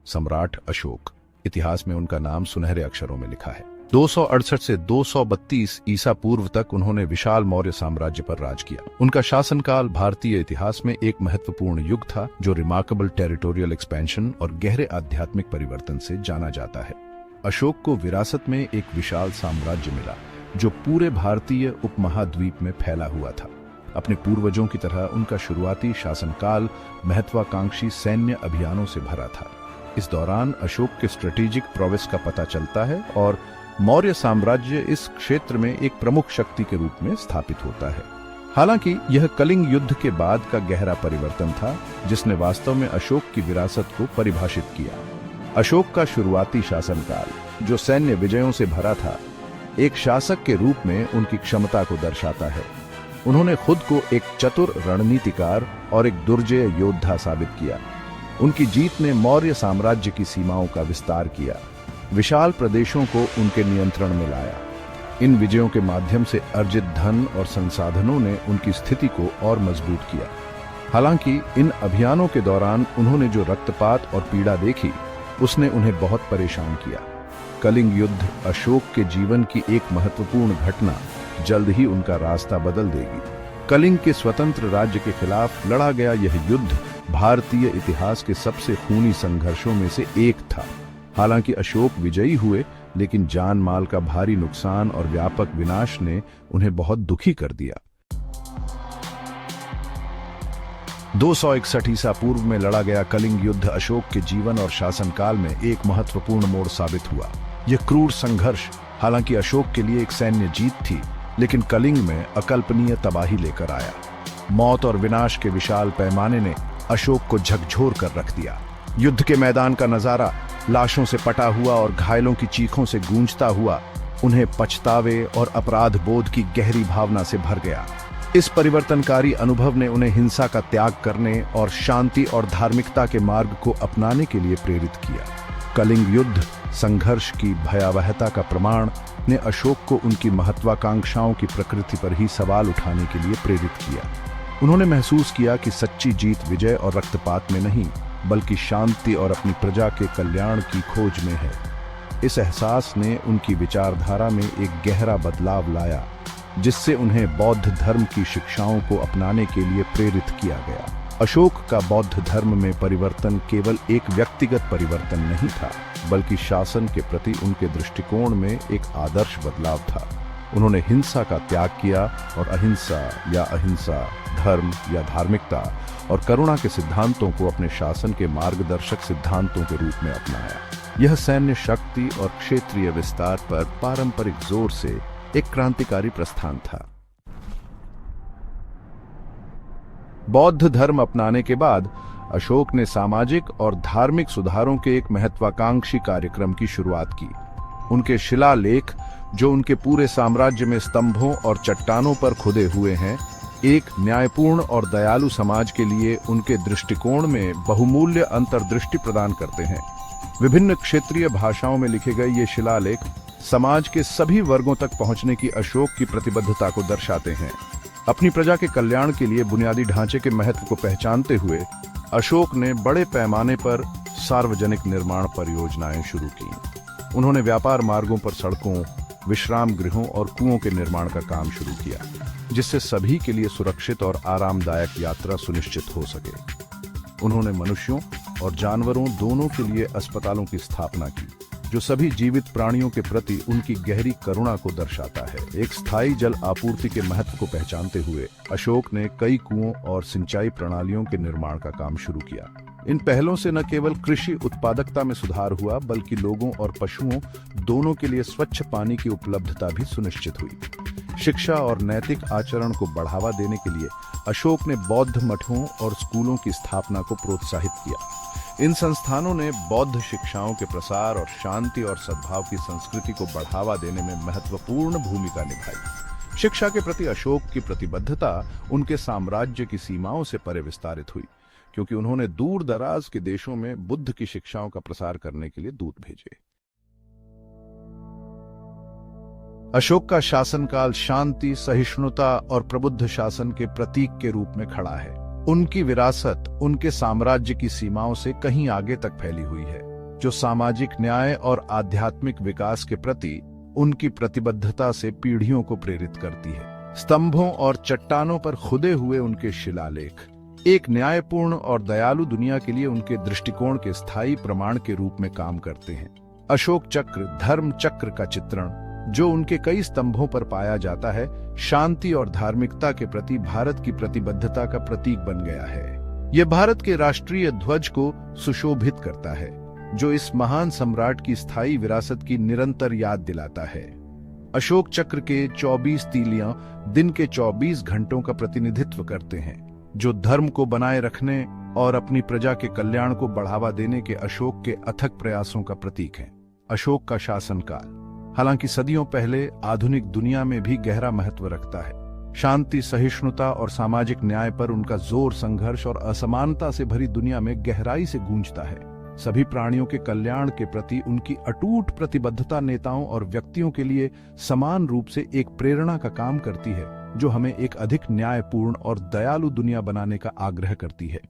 सम्राट अशोक। इतिहास में उनका नाम सुनहरे अक्षरों में लिखा है। 268 से 232 ईसा पूर्व तक उन्होंने विशाल मौर्य साम्राज्य पर राज किया। उनका शासनकाल भारतीय इतिहास में एक महत्वपूर्ण युग था, जो रिमार्केबल टेरिटोरियल एक्सपेंशन और गहरे आध्यात्मिक परिवर्तन से जाना जाता है। अशोक को विरासत में एक विशाल साम्राज्य मिला, जो पूरे भारतीय उपमहाद्वीप में फैला हुआ था। अपने पूर्वजों की तरह उनका शुरुआती शासनकाल महत्वाकांक्षी सैन्य अभियानों से भरा था। इस दौरान अशोक के स्ट्रेटेजिक प्रोवेस का पता चलता है और मौर्य साम्राज्य इस क्षेत्र में एक प्रमुख शक्ति के रूप में स्थापित होता है। हालांकि यह कलिंग युद्ध के बाद का गहरा परिवर्तन था, जिसने वास्तव में अशोक की विरासत को परिभाषित किया। अशोक का शुरुआती शासनकाल, जो सैन्य विजयों से भरा था, एक शासक के रूप में उनकी क्षमता को दर्शाता है। उन्होंने खुद को एक चतुर रणनीतिकार और एक दुर्जय योद्धा साबित किया। उनकी जीत ने मौर्य साम्राज्य की सीमाओं का विस्तार किया, विशाल प्रदेशों को उनके नियंत्रण में लाया। इन विजयों के माध्यम से अर्जित धन और संसाधनों ने उनकी स्थिति को और मजबूत किया। हालांकि इन अभियानों के दौरान उन्होंने जो रक्तपात और पीड़ा देखी, उसने उन्हें बहुत परेशान किया। कलिंग युद्ध अशोक के जीवन की एक महत्वपूर्ण घटना जल्द ही उनका रास्ता बदल देगी। कलिंग के स्वतंत्र राज्य के खिलाफ लड़ा गया यह युद्ध भारतीय इतिहास के सबसे खूनी संघर्षों में से एक था। हालांकि अशोक विजयी हुए, लेकिन जान माल का भारी नुकसान और व्यापक विनाश ने उन्हें बहुत दुखी कर दिया। 261 ईसा पूर्व में लड़ा गया कलिंग युद्ध अशोक के जीवन और शासनकाल में एक महत्वपूर्ण मोड़ साबित हुआ। यह क्रूर संघर्ष हालांकि अशोक के लिए एक सैन्य जीत थी, लेकिन कलिंग में अकल्पनीय तबाही लेकर आया। मौत और विनाश के विशाल पैमाने ने अशोक को झकझोर कर रख दिया। युद्ध के मैदान का नजारा लाशों से पटा हुआ और घायलों की चीखों से गूंजता हुआ उन्हें पछतावे और अपराध बोध की गहरी भावना से भर गया। इस परिवर्तनकारी अनुभव ने उन्हें हिंसा का त्याग करने और शांति और धार्मिकता के मार्ग को अपनाने के लिए प्रेरित किया। कलिंग युद्ध संघर्ष की भयावहता का प्रमाण ने अशोक को उनकी महत्वाकांक्षाओं की प्रकृति पर ही सवाल उठाने के लिए प्रेरित किया। उन्होंने महसूस किया कि सच्ची जीत विजय और रक्तपात में नहीं, बल्कि शांति और अपनी प्रजा के कल्याण की खोज में है। इस एहसास ने उनकी विचारधारा में एक गहरा बदलाव लाया, जिससे उन्हें बौद्ध धर्म की शिक्षाओं को अपनाने के लिए प्रेरित किया गया। अशोक का बौद्ध धर्म में परिवर्तन केवल एक व्यक्तिगत परिवर्तन नहीं था, बल्कि शासन के प्रति उनके दृष्टिकोण में एक आदर्श बदलाव था। उन्होंने हिंसा का त्याग किया और अहिंसा, धर्म या धार्मिकता और करुणा के सिद्धांतों को अपने शासन के मार्गदर्शक सिद्धांतों के रूप में अपनाया। यह सैन्य शक्ति और क्षेत्रीय विस्तार पर पारंपरिक जोर से एक क्रांतिकारी प्रस्थान था। बौद्ध धर्म अपनाने के बाद अशोक ने सामाजिक और धार्मिक सुधारों के एक महत्वाकांक्षी कार्यक्रम की शुरुआत की। उनके शिलालेख, जो उनके पूरे साम्राज्य में स्तंभों और चट्टानों पर खुदे हुए हैं, एक न्यायपूर्ण और दयालु समाज के लिए उनके दृष्टिकोण में बहुमूल्य अंतर्दृष्टि प्रदान करते हैं। विभिन्न क्षेत्रीय भाषाओं में लिखे गए ये शिलालेख समाज के सभी वर्गों तक पहुंचने की अशोक की प्रतिबद्धता को दर्शाते हैं। अपनी प्रजा के कल्याण के लिए बुनियादी ढांचे के महत्व को पहचानते हुए अशोक ने बड़े पैमाने पर सार्वजनिक निर्माण परियोजनाएं शुरू की। उन्होंने व्यापार मार्गों पर सड़कों, विश्राम गृहों और कुओं के निर्माण का काम शुरू किया, जिससे सभी के लिए सुरक्षित और आरामदायक यात्रा सुनिश्चित हो सके। उन्होंने मनुष्यों और जानवरों दोनों के लिए अस्पतालों की स्थापना की, जो सभी जीवित प्राणियों के प्रति उनकी गहरी करुणा को दर्शाता है। एक स्थायी जल आपूर्ति के महत्व को पहचानते हुए अशोक ने कई कुओं और सिंचाई प्रणालियों के निर्माण का काम शुरू किया। इन पहलों से न केवल कृषि उत्पादकता में सुधार हुआ, बल्कि लोगों और पशुओं दोनों के लिए स्वच्छ पानी की उपलब्धता भी सुनिश्चित हुई। शिक्षा और नैतिक आचरण को बढ़ावा देने के लिए अशोक ने बौद्ध मठों और स्कूलों की स्थापना को प्रोत्साहित किया। इन संस्थानों ने बौद्ध शिक्षाओं के प्रसार और शांति और सद्भाव की संस्कृति को बढ़ावा देने में महत्वपूर्ण भूमिका निभाई। शिक्षा के प्रति अशोक की प्रतिबद्धता उनके साम्राज्य की सीमाओं से परे विस्तारित हुई, क्योंकि उन्होंने दूर दराज के देशों में बुद्ध की शिक्षाओं का प्रसार करने के लिए दूत भेजे। अशोक का शासनकाल शांति, सहिष्णुता और प्रबुद्ध शासन के प्रतीक के रूप में खड़ा है। उनकी विरासत उनके साम्राज्य की सीमाओं से कहीं आगे तक फैली हुई है। जो सामाजिक न्याय और आध्यात्मिक विकास के प्रति उनकी प्रतिबद्धता से पीढ़ियों को प्रेरित करती है। स्तंभों और चट्टानों पर खुदे हुए उनके शिलालेख एक न्यायपूर्ण और दयालु दुनिया के लिए उनके दृष्टिकोण के स्थायी प्रमाण के रूप में काम करते हैं। अशोक चक्र, धर्म चक्र का चित्रण जो उनके कई स्तंभों पर पाया जाता है, शांति और धार्मिकता के प्रति भारत की प्रतिबद्धता का प्रतीक बन गया है। यह भारत के राष्ट्रीय ध्वज को सुशोभित करता है, जो इस महान सम्राट की स्थायी विरासत की निरंतर याद दिलाता है। अशोक चक्र के 24 तीलियां दिन के 24 घंटों का प्रतिनिधित्व करते हैं, जो धर्म को बनाए रखने और अपनी प्रजा के कल्याण को बढ़ावा देने के अशोक के अथक प्रयासों का प्रतीक है। अशोक का शासनकाल हालांकि सदियों पहले आधुनिक दुनिया में भी गहरा महत्व रखता है। शांति, सहिष्णुता और सामाजिक न्याय पर उनका जोर संघर्ष और असमानता से भरी दुनिया में गहराई से गूंजता है। सभी प्राणियों के कल्याण के प्रति उनकी अटूट प्रतिबद्धता नेताओं और व्यक्तियों के लिए समान रूप से एक प्रेरणा का काम करती है, जो हमें एक अधिक न्यायपूर्ण और दयालु दुनिया बनाने का आग्रह करती है।